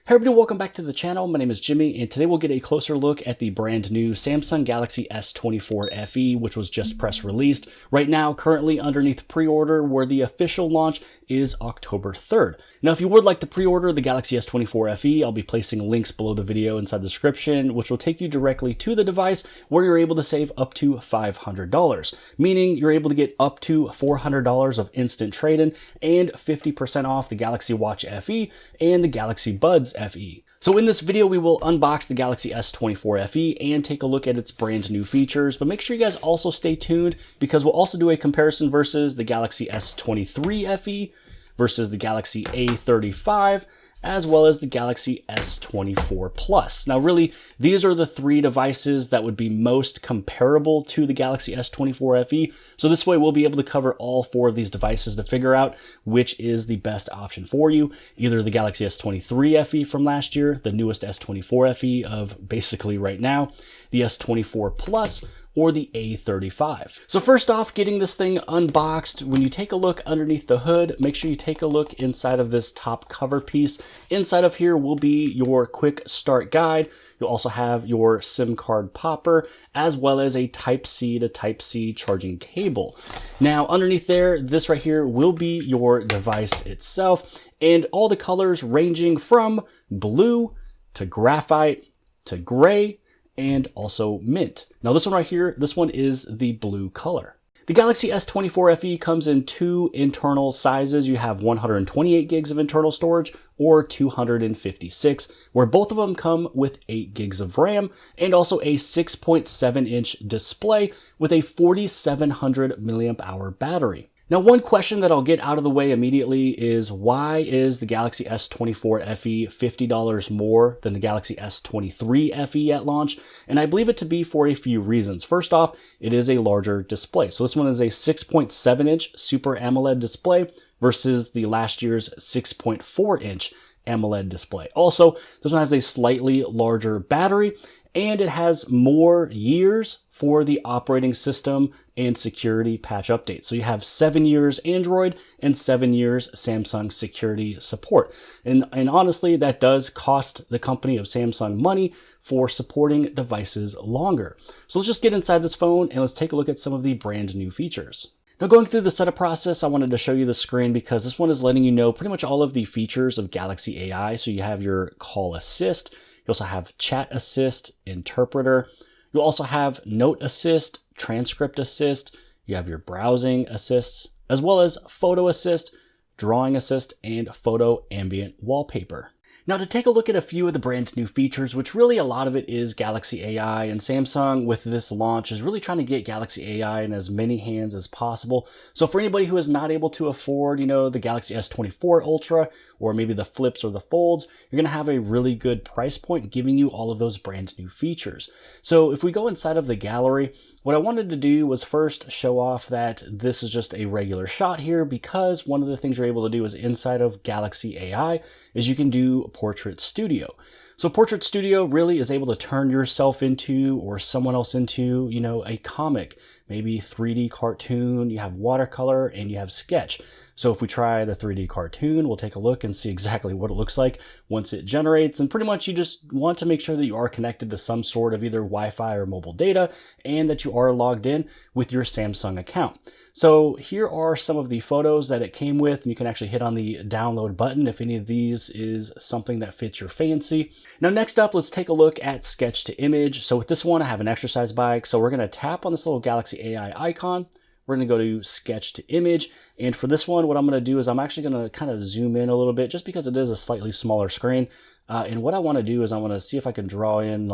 Hey everybody, welcome back to the channel. My name is Jimmy, and today we'll get a closer look at the brand new Samsung Galaxy S24 FE, which was just press released. Right now, currently underneath pre-order, where the official launch is October 3rd. Now, if you would like to pre-order the Galaxy S24 FE, I'll be placing links below the video inside the description, which will take you directly to the device where you're able to save up to $500, meaning you're able to get up to $400 of instant trade-in and 50% off the Galaxy Watch FE and the Galaxy Buds FE. So in this video, we will unbox the Galaxy S24 FE and take a look at its brand new features, but make sure you guys also stay tuned because we'll also do a comparison versus the Galaxy S23 FE versus the Galaxy A35, as well as the Galaxy S24 Plus. Now really, these are the three devices that would be most comparable to the Galaxy S24 FE. So this way we'll be able to cover all four of these devices to figure out which is the best option for you. Either the Galaxy S23 FE from last year, the newest S24 FE of basically right now, the S24 Plus, or the A35. So first off, getting this thing unboxed, when you take a look underneath the hood, make sure you take a look inside of this top cover piece. Inside of here will be your quick start guide. You'll also have your SIM card popper, as well as a Type-C to Type-C charging cable. Now, underneath there, this right here will be your device itself, and all the colors ranging from blue to graphite to gray, and also mint. Now this one right here, this one is the blue color. The Galaxy S24 FE comes in two internal sizes. You have 128 gigs of internal storage or 256, where both of them come with 8 gigs of RAM and also a 6.7-inch display with a 4700 milliamp hour battery. Now, one question that I'll get out of the way immediately is why is the Galaxy S24 FE $50 more than the Galaxy S23 FE at launch? And I believe it to be for a few reasons. First off, it is a larger display. So this one is a 6.7-inch Super AMOLED display versus the last year's 6.4-inch AMOLED display. Also, this one has a slightly larger battery, and it has more years for the operating system and security patch updates. So you have 7 years Android and 7 years Samsung security support. And honestly, that does cost the company of Samsung money for supporting devices longer. So let's just get inside this phone and let's take a look at some of the brand new features. Now, going through the setup process, I wanted to show you the screen because this one is letting you know pretty much all of the features of Galaxy AI. So you have your call assist, you also have chat assist, interpreter. You'll also have note assist, transcript assist. You have your browsing assists, as well as photo assist, drawing assist, and photo ambient wallpaper. Now, to take a look at a few of the brand new features, which really a lot of it is Galaxy AI, and Samsung with this launch is really trying to get Galaxy AI in as many hands as possible. So for anybody who is not able to afford, the Galaxy S24 Ultra, or maybe the Flips or the Folds, you're going to have a really good price point giving you all of those brand new features. So if we go inside of the gallery, what I wanted to do was first show off that this is just a regular shot here, because one of the things you're able to do is inside of Galaxy AI is you can do Portrait Studio. So Portrait Studio really is able to turn yourself into, or someone else into, a comic, maybe 3D cartoon. You have watercolor and you have sketch. So if we try the 3D cartoon, we'll take a look and see exactly what it looks like once it generates. And pretty much you just want to make sure that you are connected to some sort of either Wi-Fi or mobile data, and that you are logged in with your Samsung account. So here are some of the photos that it came with, and you can actually hit on the download button if any of these is something that fits your fancy. Now next up, let's take a look at sketch to image. So with this one, I have an exercise bike. So we're going to tap on this little Galaxy AI icon. We're going to go to sketch to image. And for this one, what I'm going to do is I'm actually going to kind of zoom in a little bit just because it is a slightly smaller screen. And what I want to do is I want to see if I can draw in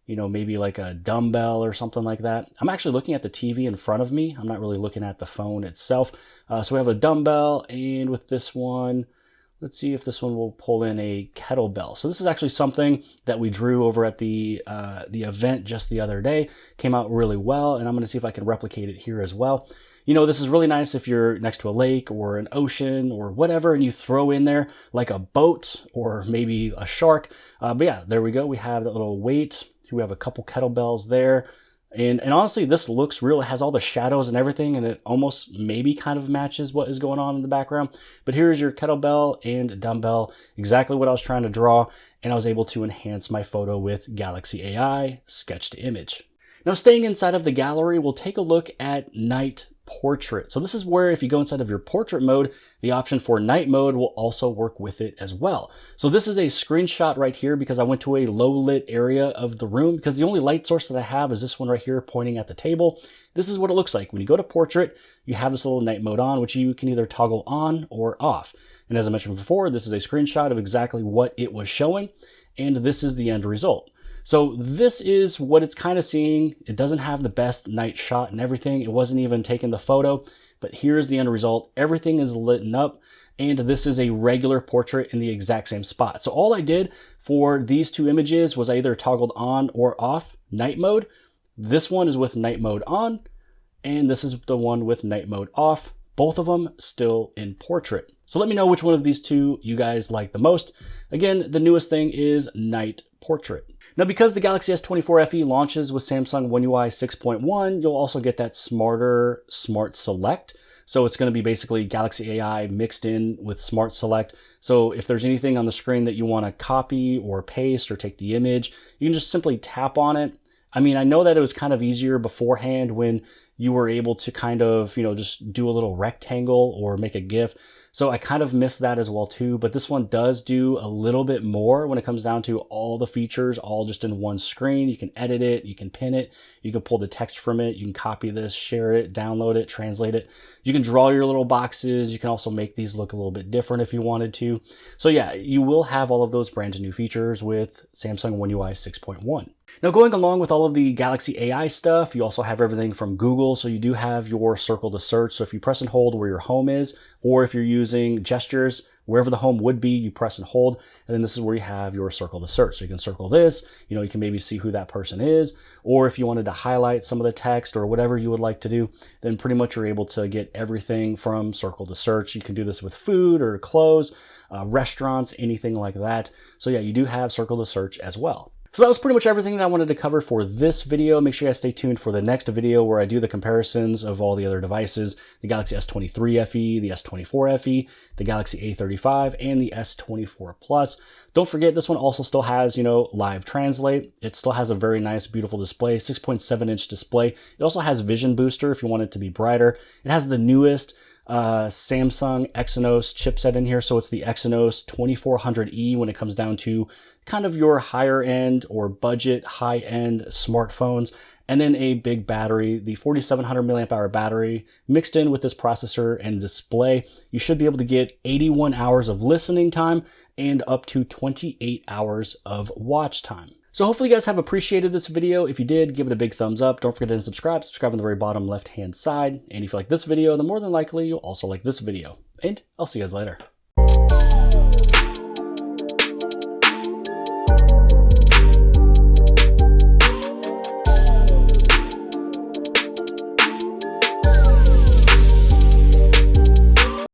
maybe like a dumbbell or something like that. I'm actually looking at the TV in front of me. I'm not really looking at the phone itself. So we have a dumbbell, and with this one, let's see if this one will pull in a kettlebell. So this is actually something that we drew over at the event just the other day. Came out really well, and I'm going to see if I can replicate it here as well. This is really nice if you're next to a lake or an ocean or whatever, and you throw in there like a boat or maybe a shark. But yeah, there we go. We have that little weight. We have a couple kettlebells there. And honestly, this looks real. It has all the shadows and everything, and it almost maybe kind of matches what is going on in the background. But here's your kettlebell and dumbbell, exactly what I was trying to draw, and I was able to enhance my photo with Galaxy AI Sketch to Image. Now, staying inside of the gallery, we'll take a look at night portrait. So this is where if you go inside of your portrait mode, the option for night mode will also work with it as well. So this is a screenshot right here because I went to a low lit area of the room because the only light source that I have is this one right here pointing at the table. This is what it looks like. When you go to portrait, you have this little night mode on, which you can either toggle on or off. And as I mentioned before, this is a screenshot of exactly what it was showing. And this is the end result. So this is what it's kind of seeing. It doesn't have the best night shot and everything. It wasn't even taking the photo, but here's the end result. Everything is lit up, and this is a regular portrait in the exact same spot. So all I did for these two images was I either toggled on or off night mode. This one is with night mode on, and this is the one with night mode off. Both of them still in portrait. So let me know which one of these two you guys like the most. Again, the newest thing is night portrait. Now, because the Galaxy S24 FE launches with Samsung One UI 6.1, you'll also get that smarter Smart Select. So it's going to be basically Galaxy AI mixed in with Smart Select. So if there's anything on the screen that you want to copy or paste or take the image, you can just simply tap on it. I mean, I know that it was kind of easier beforehand when you were able to kind of, just do a little rectangle or make a GIF. So I kind of missed that as well too, but this one does do a little bit more when it comes down to all the features, all just in one screen. You can edit it, you can pin it, you can pull the text from it, you can copy this, share it, download it, translate it. You can draw your little boxes. You can also make these look a little bit different if you wanted to. So yeah, you will have all of those brand new features with Samsung One UI 6.1. Now, going along with all of the Galaxy AI stuff, you also have everything from Google. So you do have your circle to search. So if you press and hold where your home is, or if you're using gestures, wherever the home would be, you press and hold. And then this is where you have your circle to search. So you can circle this, you can maybe see who that person is. Or if you wanted to highlight some of the text or whatever you would like to do, then pretty much you're able to get everything from circle to search. You can do this with food or clothes, restaurants, anything like that. So yeah, you do have circle to search as well. So that was pretty much everything that I wanted to cover for this video. Make sure you guys stay tuned for the next video where I do the comparisons of all the other devices, the Galaxy S23 FE, the S24 FE, the Galaxy A35, and the S24 Plus. Don't forget, this one also still has, live translate. It still has a very nice, beautiful display, 6.7-inch display. It also has Vision Booster if you want it to be brighter. It has the newest Samsung Exynos chipset in here. So it's the Exynos 2400E when it comes down to kind of your higher end or budget high end smartphones. And then a big battery, the 4700 milliamp hour battery mixed in with this processor and display. You should be able to get 81 hours of listening time and up to 28 hours of watch time. So hopefully you guys have appreciated this video. If you did, give it a big thumbs up. Don't forget to subscribe. Subscribe on the very bottom left-hand side. And if you like this video, then more than likely you'll also like this video. And I'll see you guys later.